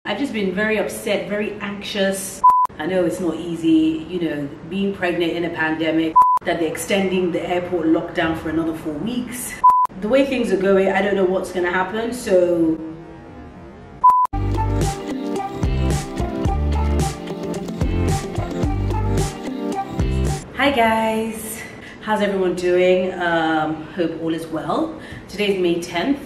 I've just been very upset, very anxious. I know it's not easy, you know, being pregnant in a pandemic, that they're extending the airport lockdown for another 4 weeks. The way things are going, I don't know what's gonna happen, so. Hi guys, how's everyone doing? Hope all is well. Today's May 10th.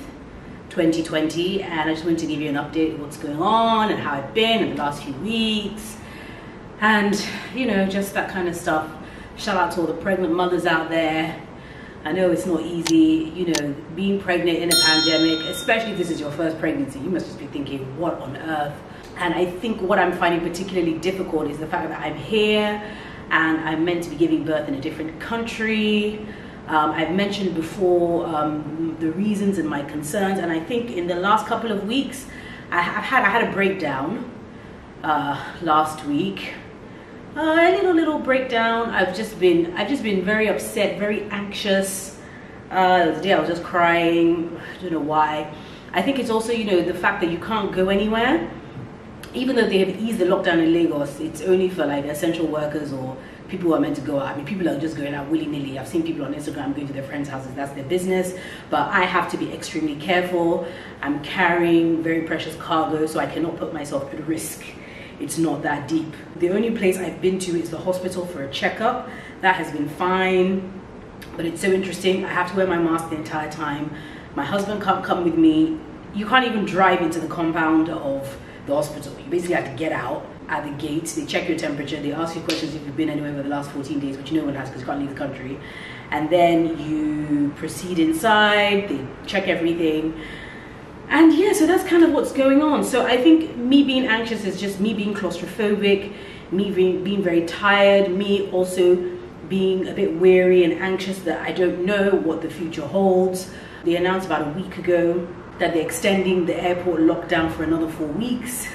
2020, and I just wanted to give you an update of what's going on and how I've been in the last few weeks, and you know, just that kind of stuff. Shout out to all the pregnant mothers out there. I know it's not easy, you know, being pregnant in a pandemic, especially if this is your first pregnancy. You must just be thinking, what on earth? And I think what I'm finding particularly difficult is the fact that I'm here and I'm meant to be giving birth in a different country. I've mentioned before the reasons and my concerns, and I think in the last couple of weeks I had a breakdown last week, a little breakdown. I've just been very upset, very anxious. The day I was just crying. I don't know why. I think it's also, you know, the fact that you can't go anywhere. Even though they have eased the lockdown in Lagos, it's only for like essential workers or people who are meant to go out. I mean, people are just going out willy-nilly. I've seen people on Instagram going to their friends' houses. That's their business. But I have to be extremely careful. I'm carrying very precious cargo, so I cannot put myself at risk. It's not that deep. The only place I've been to is the hospital for a checkup. That has been fine. But it's so interesting. I have to wear my mask the entire time. My husband can't come with me. You can't even drive into the compound of the hospital. You basically have to get out at the gate. They check your temperature, they ask you questions if you've been anywhere for the last 14 days, which no one has because you can't leave the country, and then you proceed inside. They check everything, and yeah, so that's kind of what's going on. So I think me being anxious is just me being claustrophobic, me being very tired, me also being a bit weary and anxious that I don't know what the future holds. They announced about a week ago that they're extending the airport lockdown for another 4 weeks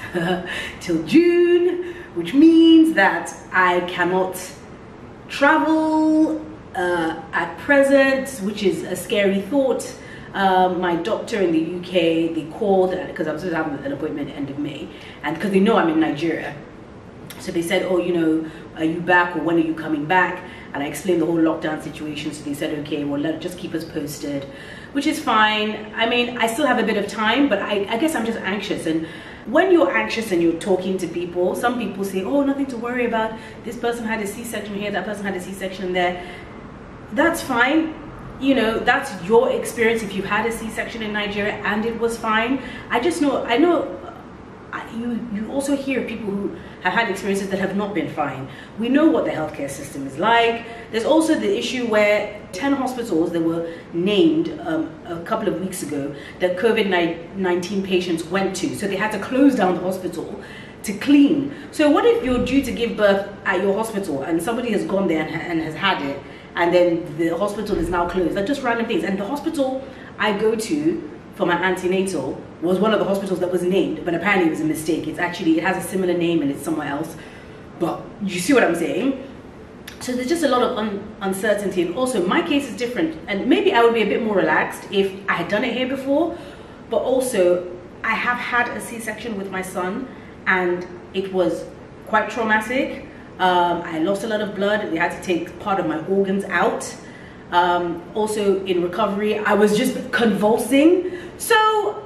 till June, which means that I cannot travel at present, which is a scary thought. My doctor in the UK, they called because I was supposed to have an appointment end of May, and because they know I'm in Nigeria, so they said, oh, you know, are you back or when are you coming back? And I explained the whole lockdown situation, so they said, okay, well, just keep us posted, which is fine. I mean, I still have a bit of time, but I guess I'm just anxious. And when you're anxious and you're talking to people, some people say, oh, nothing to worry about. This person had a C-section here, that person had a C-section there. That's fine. You know, that's your experience if you've had a C-section in Nigeria and it was fine. I know you also hear people who have had experiences that have not been fine. We know what the healthcare system is like. There's also the issue where 10 hospitals that were named a couple of weeks ago that COVID-19 patients went to. So they had to close down the hospital to clean. So what if you're due to give birth at your hospital and somebody has gone there and has had it, and then the hospital is now closed? They're just random things. And the hospital I go to for my antenatal was one of the hospitals that was named, but apparently it was a mistake. It has a similar name and it's somewhere else. But you see what I'm saying? So there's just a lot of uncertainty. And also my case is different, and maybe I would be a bit more relaxed if I had done it here before. But also I have had a C-section with my son and it was quite traumatic. I lost a lot of blood. They had to take part of my organs out. Also in recovery, I was just convulsing. So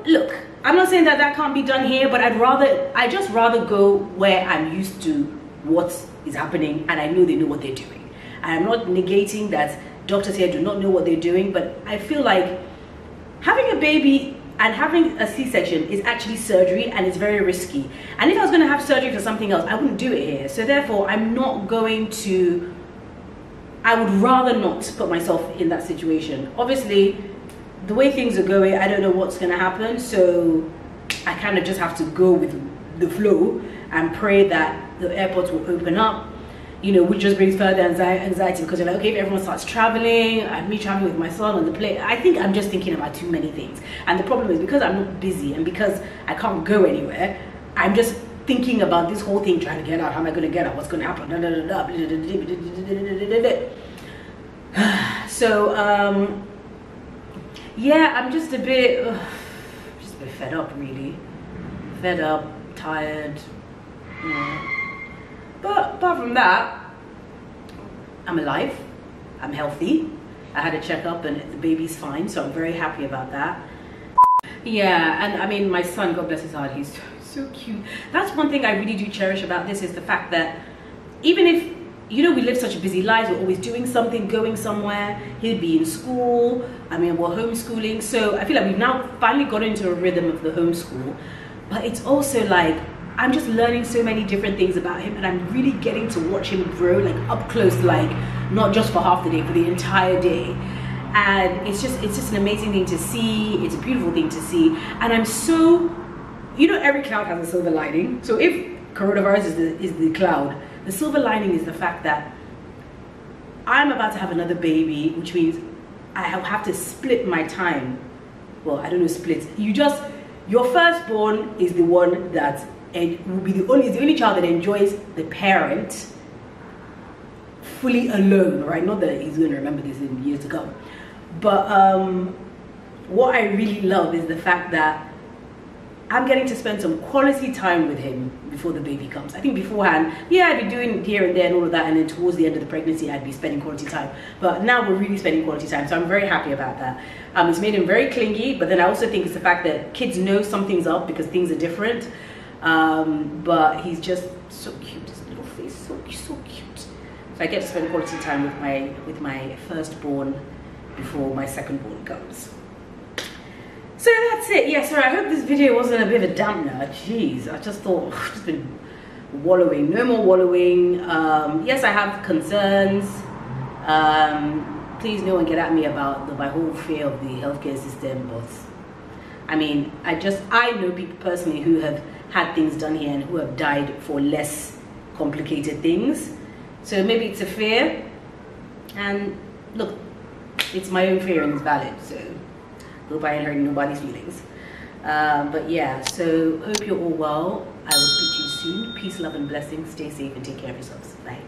look, I'm not saying that that can't be done here, but I just rather go where I'm used to what is happening and I know they know what they're doing. I'm not negating that doctors here do not know what they're doing, but I feel like having a baby and having a C-section is actually surgery and it's very risky. And if I was going to have surgery for something else, I wouldn't do it here. So therefore, I would rather not put myself in that situation. Obviously, the way things are going, I don't know what's going to happen. So I kind of just have to go with the flow and pray that the airports will open up, you know, which just brings further anxiety because you're like, okay, if everyone starts traveling, me traveling with my son on the plane, I think I'm just thinking about too many things. And the problem is because I'm not busy and because I can't go anywhere, I'm just thinking about this whole thing, trying to get out. How am I going to get out? What's going to happen? So yeah, I'm just a bit fed up, really. Fed up, tired. But apart from that, I'm alive, I'm healthy. I had a checkup and the baby's fine, so I'm very happy about that. Yeah, and I mean, my son, God bless his heart, he's so cute. That's one thing I really do cherish about this, is the fact that even if, you know, we live such busy lives, we're always doing something, going somewhere, he'll be in school, I mean, we're homeschooling, so I feel like we've now finally got into a rhythm of the homeschool, but it's also like, I'm just learning so many different things about him, and I'm really getting to watch him grow, like up close, like not just for half the day, for the entire day. And it's just an amazing thing to see. It's a beautiful thing to see. And I'm so, you know, every cloud has a silver lining. So if coronavirus is the cloud, the silver lining is the fact that I'm about to have another baby, which means I have to split my time. Well, I don't know, split. Your firstborn is the one that, and will be the only child that enjoys the parent fully alone, right? Not that he's going to remember this in years to come. But what I really love is the fact that I'm getting to spend some quality time with him before the baby comes. I think beforehand, yeah, I'd be doing here and there and all of that, and then towards the end of the pregnancy, I'd be spending quality time. But now we're really spending quality time, so I'm very happy about that. It's made him very clingy, but then I also think it's the fact that kids know something's up because things are different. But he's just so cute, his little face, so cute. So I get to spend quality time with my firstborn before my secondborn comes. So that's it. Yeah, sorry, I hope this video wasn't a bit of a dampener. Jeez, I just thought, I've just been wallowing. No more wallowing. Yes, I have concerns. Please no one get at me about my whole fear of the healthcare system, but I mean, I know people personally who have had things done here and who have died for less complicated things. So maybe it's a fear, and look, it's my own fear and it's valid, so hope I ain't hurting nobody's feelings. But yeah, so hope you're all well. I will speak to you soon. Peace, love and blessings. Stay safe and take care of yourselves. Bye.